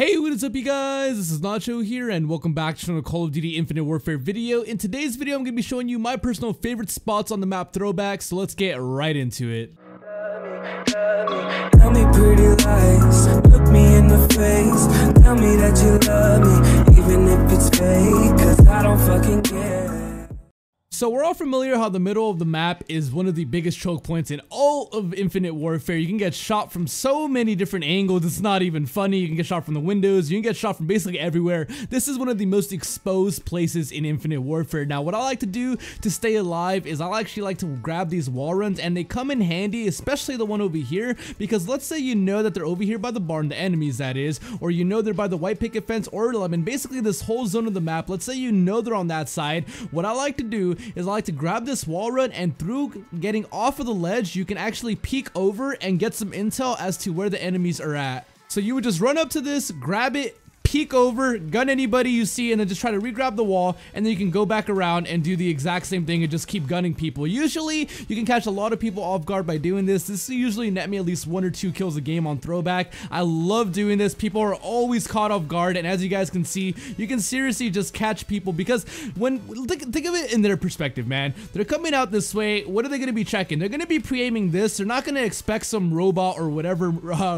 Hey, what is up you guys? This is Nacho here and welcome back to another Call of Duty Infinite Warfare video. In today's video, I'm going to be showing you my personal favorite spots on the map Throwback, so let's get right into it. Tell me pretty lies, look me in the face, tell me that you love me, even if it's fake, cause I don't fucking care. So we're all familiar how the middle of the map is one of the biggest choke points in all of Infinite Warfare. You can get shot from so many different angles, it's not even funny. You can get shot from the windows, you can get shot from basically everywhere. This is one of the most exposed places in Infinite Warfare. Now what I like to do to stay alive is I actually like to grab these wall runs, and they come in handy, especially the one over here, because let's say you know that they're over here by the barn, the enemies that is, or you know they're by the white picket fence or lemon, basically this whole zone of the map. Let's say you know they're on that side. What I like to do is I like to grab this wall run, and through getting off of the ledge, you can actually peek over and get some intel as to where the enemies are at. So you would just run up to this, grab it, peek over, gun anybody you see, and then just try to re-grab the wall, and then you can go back around and do the exact same thing and just keep gunning people. Usually you can catch a lot of people off guard by doing this. This usually net me at least 1 or 2 kills a game on Throwback. I love doing this. People are always caught off guard, and as you guys can see, you can seriously just catch people, because when think of it in their perspective, man. They're coming out this way. What are they going to be checking? They're going to be pre-aiming this. They're not going to expect some robot or whatever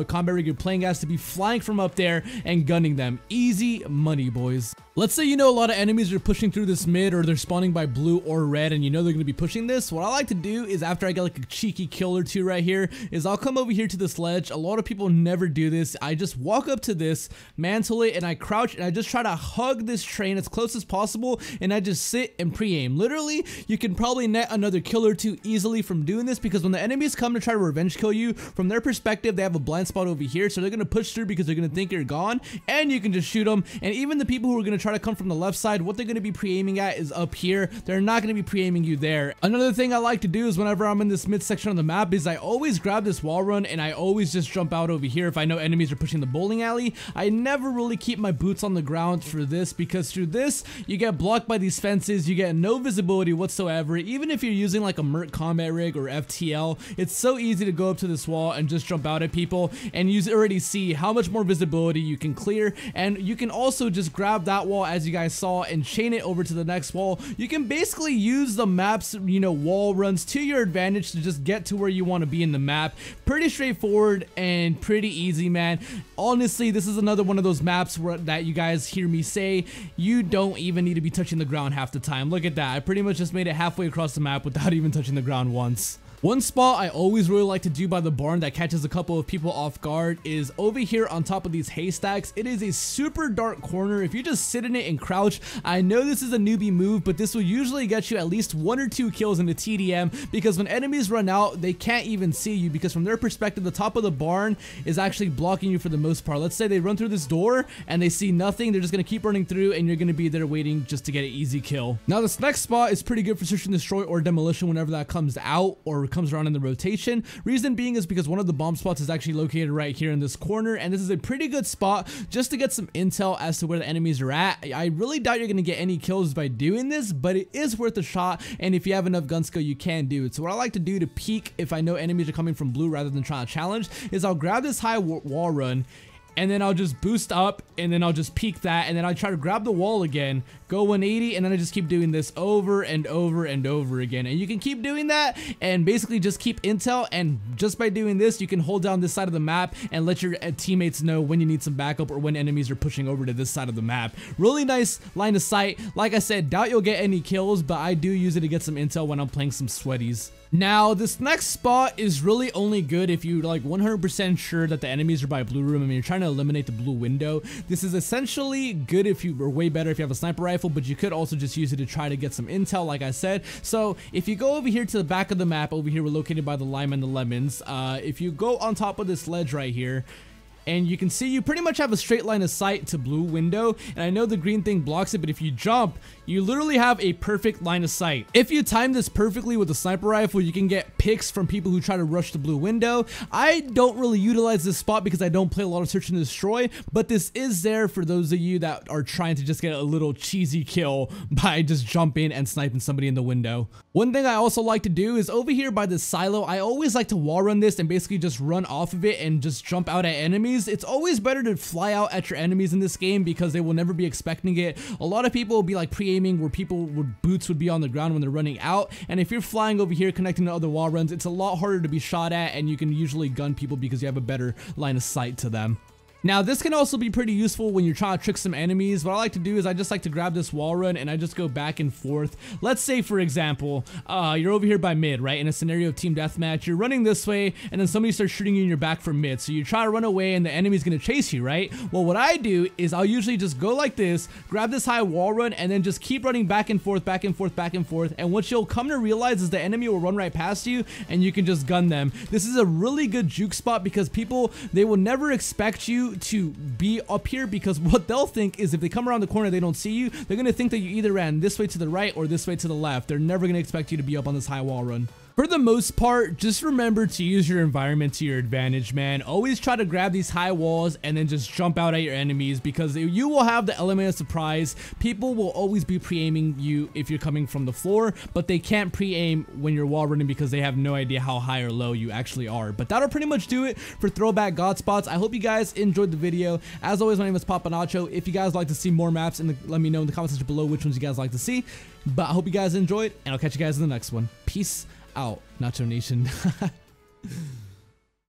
combat rig you're playing as to be flying from up there and gunning them. Easy money, boys. Let's say you know a lot of enemies are pushing through this mid, or they're spawning by blue or red, and you know they're going to be pushing this. What I like to do is, after I get like a cheeky kill or two right here, is I'll come over here to this ledge. A lot of people never do this. I just walk up to this, mantle it, and I crouch, and I just try to hug this train as close as possible, and I just sit and pre-aim. Literally, you can probably net another kill or two easily from doing this, because when the enemies come to try to revenge kill you, from their perspective, they have a blind spot over here, so they're going to push through because they're going to think you're gone, and you can just shoot them. And even the people who are going to try to come from the left side, what they're going to be pre-aiming at is up here. They're not going to be pre-aiming you there. Another thing I like to do is whenever I'm in this mid section on the map is I always grab this wall run, and I always just jump out over here if I know enemies are pushing the bowling alley. I never really keep my boots on the ground for this, because through this you get blocked by these fences, you get no visibility whatsoever. Even if you're using like a Merc combat rig or FTL, it's so easy to go up to this wall and just jump out at people, and you already see how much more visibility you can clear. And you can also just grab that wall, as you guys saw, and chain it over to the next wall. You can basically use the map's, wall runs to your advantage to just get to where you want to be in the map. Pretty straightforward and pretty easy, man. Honestly, this is another one of those maps that you guys hear me say you don't even need to be touching the ground half the time. Look at that. I pretty much just made it halfway across the map without even touching the ground once. One spot I always really like to do by the barn that catches a couple of people off guard is over here on top of these haystacks. It is a super dark corner. If you just sit in it and crouch, I know this is a newbie move, but this will usually get you at least 1 or 2 kills in the TDM, because when enemies run out, they can't even see you, because from their perspective, the top of the barn is actually blocking you for the most part. Let's say they run through this door and they see nothing. They're just going to keep running through, and you're going to be there waiting just to get an easy kill. Now, this next spot is pretty good for search and destroy or demolition whenever that comes out or comes around in the rotation. Reason being is because one of the bomb spots is actually located right here in this corner, and this is a pretty good spot just to get some intel as to where the enemies are at. I really doubt you're going to get any kills by doing this, but it is worth a shot, and if you have enough gun skill, you can do it. So what I like to do to peek if I know enemies are coming from blue rather than trying to challenge is I'll grab this high wall run, and then I'll just boost up, and then I'll just peek that, and then I'll try to grab the wall again, go 180, and then I just keep doing this over and over and over again. And you can keep doing that and basically just keep intel, and just by doing this, you can hold down this side of the map and let your teammates know when you need some backup or when enemies are pushing over to this side of the map. Really nice line of sight. Like I said, doubt you'll get any kills, but I do use it to get some intel when I'm playing some sweaties. Now, this next spot is really only good if you're like 100% sure that the enemies are by blue room. I mean, you're trying to eliminate the blue window. This is essentially good if you, or way better if you have a sniper rifle, but you could also just use it to try to get some intel, like I said. So if you go over here to the back of the map, over here we're located by the lime and the lemons. If you go on top of this ledge right here, and you can see you pretty much have a straight line of sight to blue window, and I know the green thing blocks it, but if you jump, you literally have a perfect line of sight. If you time this perfectly with a sniper rifle, you can get picks from people who try to rush the blue window. I don't really utilize this spot because I don't play a lot of search and destroy, but this is there for those of you that are trying to just get a little cheesy kill by just jumping and sniping somebody in the window. One thing I also like to do is over here by this silo, I always like to wall run this and basically just run off of it and just jump out at enemies. enemies, it's always better to fly out at your enemies in this game because they will never be expecting it. A lot of people will be like pre-aiming where boots would be on the ground when they're running out, and if you're flying over here connecting to other wall runs, it's a lot harder to be shot at, and you can usually gun people because you have a better line of sight to them. Now, this can also be pretty useful when you're trying to trick some enemies. What I like to do is I just like to grab this wall run and I just go back and forth. Let's say, for example, you're over here by mid, right? In a scenario of team deathmatch, you're running this way and then somebody starts shooting you in your back from mid. So you try to run away and the enemy's gonna chase you, right? Well, what I do is I'll usually just go like this, grab this high wall run, and then just keep running back and forth, back and forth, back and forth. And what you'll come to realize is the enemy will run right past you and you can just gun them. This is a really good juke spot because people, they will never expect you to be up here, because what they'll think is if they come around the corner, they don't see you, they're gonna think that you either ran this way to the right or this way to the left. They're never gonna expect you to be up on this high wall run. For the most part, just remember to use your environment to your advantage, man. Always try to grab these high walls and then just jump out at your enemies, because you will have the element of surprise. People will always be pre-aiming you if you're coming from the floor, but they can't pre-aim when you're wall running because they have no idea how high or low you actually are. But that'll pretty much do it for Throwback God Spots. I hope you guys enjoyed the video. As always, my name is Papa Nacho. If you guys like to see more maps, let me know in the comment section below which ones you guys like to see. But I hope you guys enjoyed, and I'll catch you guys in the next one. Peace out, Nacho Nation.